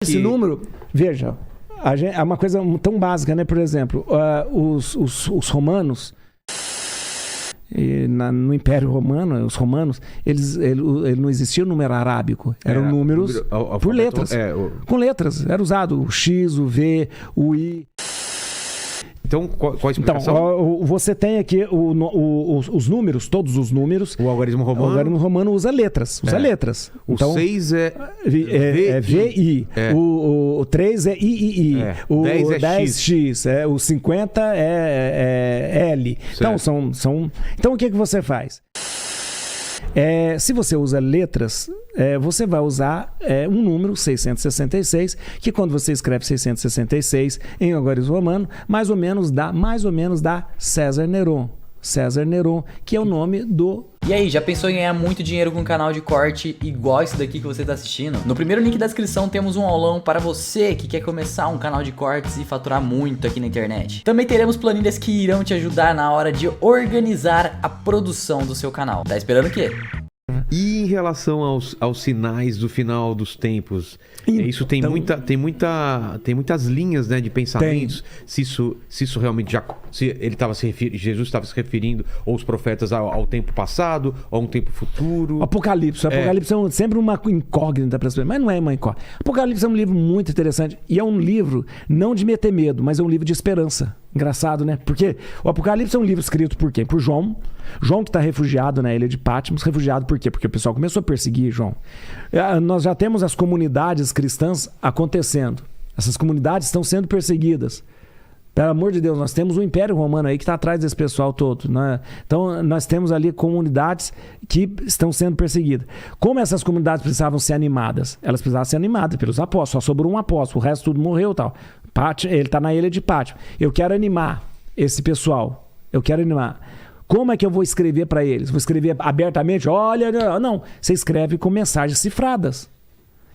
Esse número, veja, é uma coisa tão básica, né? Por exemplo, os romanos, no Império Romano, os romanos, ele não existia o número arábico, eram números por letras. Com letras, era usado o X, o V, o I. Então, qual a explicação? Então, você tem aqui os números, todos os números. O algarismo romano? O algarismo romano usa letras. O então, 6 é VI. O 3 é III. O 10 é X. O 50 é L. Então, então, o que você faz? Se você usa letras, você vai usar um número, 666, que quando você escreve 666 em algarismo romano, mais ou menos dá César Neron. César Neron, que é o nome do... E aí, já pensou em ganhar muito dinheiro com um canal de corte igual esse daqui que você está assistindo? No primeiro link da descrição temos um aulão para você que quer começar um canal de cortes e faturar muito aqui na internet. Também teremos planilhas que irão te ajudar na hora de organizar a produção do seu canal. Tá esperando o quê? E em relação aos sinais do final dos tempos, isso tem muitas linhas, né, de pensamentos. Se isso realmente Jesus estava se referindo, ou os profetas ao tempo passado, ou a um tempo futuro. Apocalipse é sempre uma incógnita para as pessoas, mas não é uma incógnita. Apocalipse é um livro muito interessante e é um livro não de meter medo, mas é um livro de esperança. Engraçado, né? Porque o Apocalipse é um livro escrito por quem? Por João. João que está refugiado na ilha de Patmos. Refugiado por quê? Porque o pessoal começou a perseguir João. Nós já temos as comunidades cristãs acontecendo. Essas comunidades estão sendo perseguidas. Pelo amor de Deus, nós temos o Império Romano aí que está atrás desse pessoal todo, né? Então, nós temos ali comunidades que estão sendo perseguidas. Como essas comunidades precisavam ser animadas? Elas precisavam ser animadas pelos apóstolos. Só sobrou um apóstolo, o resto tudo morreu e tal. Ele está na ilha de Patmos. Eu quero animar esse pessoal. Como é que eu vou escrever para eles? Vou escrever abertamente? Olha, não. Você escreve com mensagens cifradas.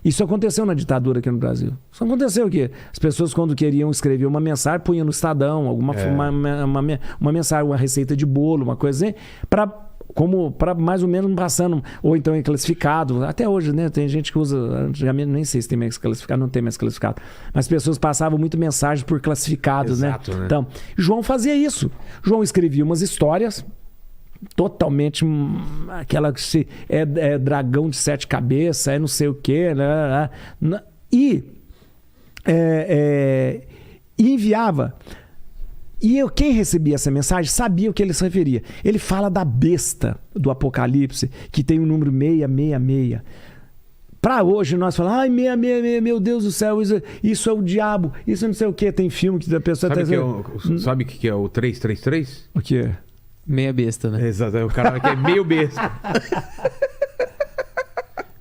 Isso aconteceu na ditadura aqui no Brasil. Isso aconteceu o quê? As pessoas, quando queriam escrever uma mensagem, punham no Estadão, uma mensagem, uma receita de bolo, uma coisa assim, para mais ou menos passando, ou então em classificado. Até hoje, né? Tem gente que usa, antigamente, nem sei se tem mais classificado, não tem mais classificado. Mas as pessoas passavam muito mensagem por classificados, né? Então, João fazia isso. João escrevia umas histórias totalmente aquela que é dragão de 7 cabeças, é não sei o quê, né? E enviava. E quem recebia essa mensagem sabia o que ele se referia. Ele fala da besta do Apocalipse, que tem o número 666. Para hoje nós falamos, 666, meu Deus do céu, isso é o diabo, isso não sei o que. Tem filme que a pessoa... Sabe o que é o 333? O que é? Meia besta, né? Exato, o cara que é meio besta.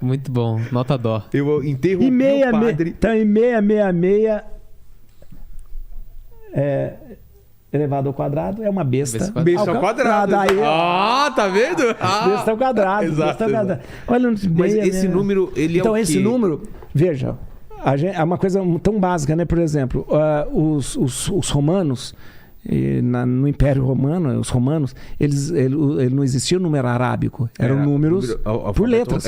Muito bom, nota dó. Eu interrompi o padre. Então, em 666 elevado ao quadrado é uma besta. Besta ao quadrado. Aí, tá vendo? Besta ao quadrado. Exato, besta ao quadrado. Olha, mas esse número, ele então, é o quê? Esse número, veja, é uma coisa tão básica, né? Por exemplo, os romanos... no Império Romano, os romanos, ele não existia o número arábico, eram números por letras.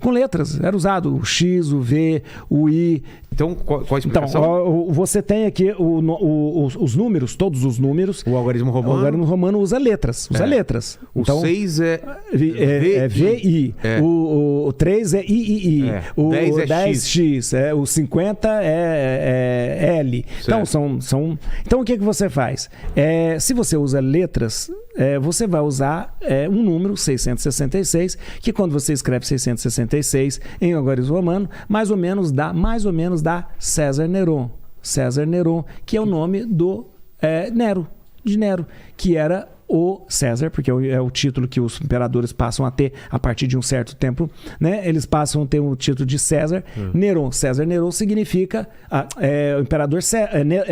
Com letras, era usado o X, o V, o I. Então, qual a explicação? Então, você tem aqui os números, todos os números. O algarismo romano? O algarismo romano usa letras. O então, 6 é VI. O 3 é III. O 10 X. O 50 é L. Então, então, o que você faz? Se você usa letras, você vai usar um número, 666, que quando você escreve 666 em algarismo romano, mais ou menos dá César Neron. César Neron, que é o nome do Nero, que era o César, porque é o título que os imperadores passam a ter a partir de um certo tempo, né? Eles passam a ter o título de César. Neron. César Neron significa o imperador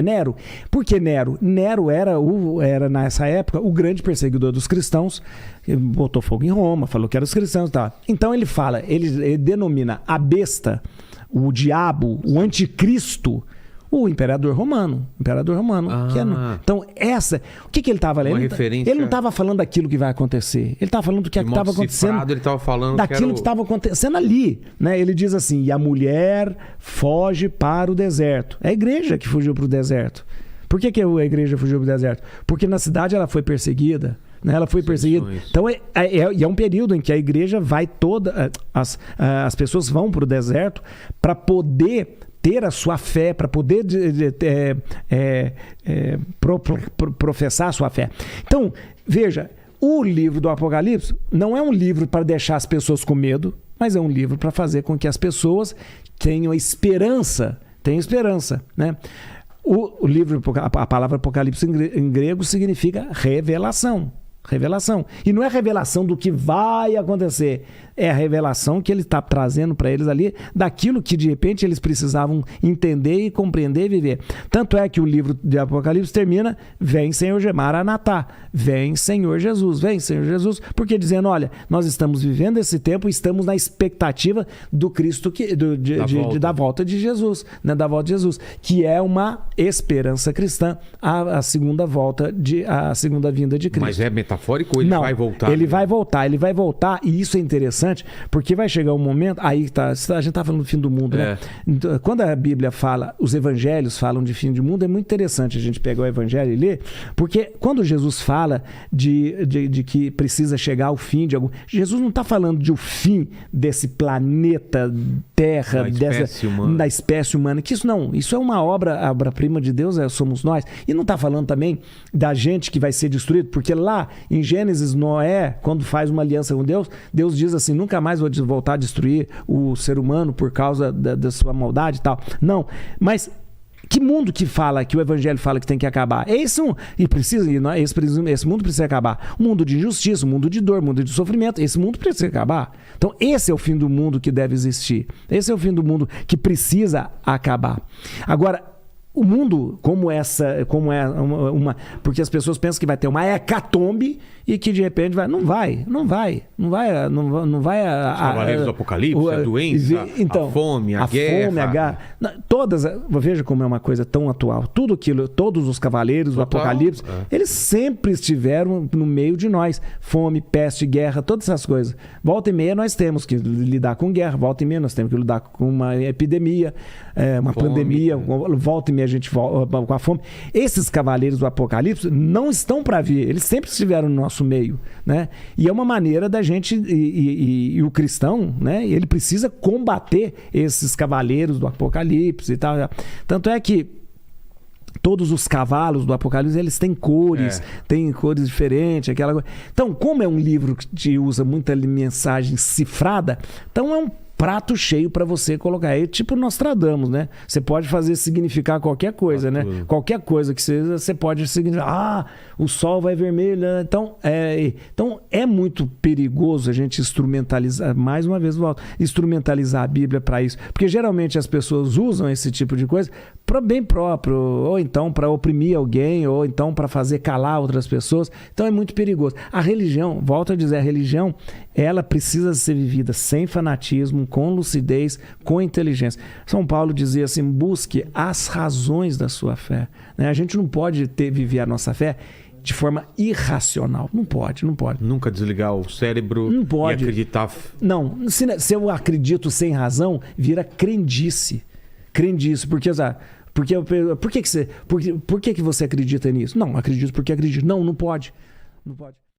Nero. Por que Nero? Nero era nessa época o grande perseguidor dos cristãos, botou fogo em Roma, falou que eram os cristãos e tal. Então ele denomina a besta, o diabo, o anticristo, O imperador romano. Que é então, o que ele estava lendo? Ele não estava falando daquilo que vai acontecer. Ele estava falando do que estava acontecendo. Ele estava falando daquilo que estava acontecendo ali. Né? Ele diz assim: e a mulher foge para o deserto. É a igreja que fugiu para o deserto. Por que a igreja fugiu para o deserto? Porque na cidade ela foi perseguida. Né? Ela foi perseguida. Então é um período em que a igreja vai as pessoas vão para o deserto para poder ter a sua fé, para poder professar a sua fé. Então, veja, o livro do Apocalipse não é um livro para deixar as pessoas com medo, mas é um livro para fazer com que as pessoas tenham esperança. Né? O livro, a palavra Apocalipse em grego significa revelação. E não é revelação do que vai acontecer, é a revelação que ele está trazendo para eles ali, daquilo que de repente eles precisavam entender e compreender e viver. Tanto é que o livro de Apocalipse termina: vem Senhor Maranatá, vem Senhor Jesus, porque dizendo: olha, nós estamos vivendo esse tempo e estamos na expectativa do Cristo, da volta de Jesus, né? Da volta de Jesus, que é uma esperança cristã, a segunda vinda de Cristo. Mas é metafórico ou ele vai voltar? Ele vai voltar, e isso é interessante, porque vai chegar um momento, aí a gente está falando do fim do mundo, né? Quando a Bíblia fala, os evangelhos falam de fim do mundo, é muito interessante a gente pegar o evangelho e ler, porque quando Jesus fala de que precisa chegar ao fim de algum... Jesus não está falando de o fim desse planeta Terra, da espécie humana, que isso é uma obra-prima de Deus, somos nós. E não está falando também da gente que vai ser destruído, porque lá em Gênesis, Noé, quando faz uma aliança com Deus, Deus diz assim: nunca mais vou voltar a destruir o ser humano por causa da sua maldade e tal. Não, mas que mundo que fala, que o evangelho fala que tem que acabar? Esse mundo precisa acabar. Um mundo de injustiça, um mundo de dor, um mundo de sofrimento, esse mundo precisa acabar. Então esse é o fim do mundo que deve existir. Esse é o fim do mundo que precisa acabar. Agora, o mundo, porque as pessoas pensam que vai ter uma hecatombe e que de repente não vai. Os Cavaleiros do Apocalipse, a doença, a fome, a guerra. Todas, veja como é uma coisa tão atual. Tudo aquilo, todos os Cavaleiros do Apocalipse, eles sempre estiveram no meio de nós. Fome, peste, guerra, todas essas coisas. Volta e meia nós temos que lidar com guerra, volta e meia nós temos que lidar com uma epidemia, uma pandemia, volta e meia a gente volta com a fome. Esses Cavaleiros do Apocalipse não estão para vir, eles sempre estiveram no nosso meio, né? E é uma maneira da gente, e o cristão, né? Ele precisa combater esses Cavaleiros do Apocalipse e tal. Tanto é que todos os cavalos do Apocalipse, eles têm cores diferentes, aquela coisa. Então, como é um livro que usa muita mensagem cifrada, então é um prato cheio para você colocar. É tipo Nostradamus, né? Você pode fazer significar qualquer coisa, né? Qualquer coisa que você pode significar. O sol vai vermelho. Então é muito perigoso a gente instrumentalizar, mais uma vez, instrumentalizar a Bíblia para isso. Porque geralmente as pessoas usam esse tipo de coisa para bem próprio, ou então para oprimir alguém, ou então para fazer calar outras pessoas. Então é muito perigoso. A religião, volto a dizer, a religião, ela precisa ser vivida sem fanatismo, com lucidez, com inteligência. São Paulo dizia assim: busque as razões da sua fé. Né? A gente não pode viver a nossa fé de forma irracional. Não pode. Nunca desligar o cérebro não pode. E acreditar. Não, se eu acredito sem razão, vira crendice. Por que você acredita nisso? Não, acredito porque acredito. Não pode. Não pode.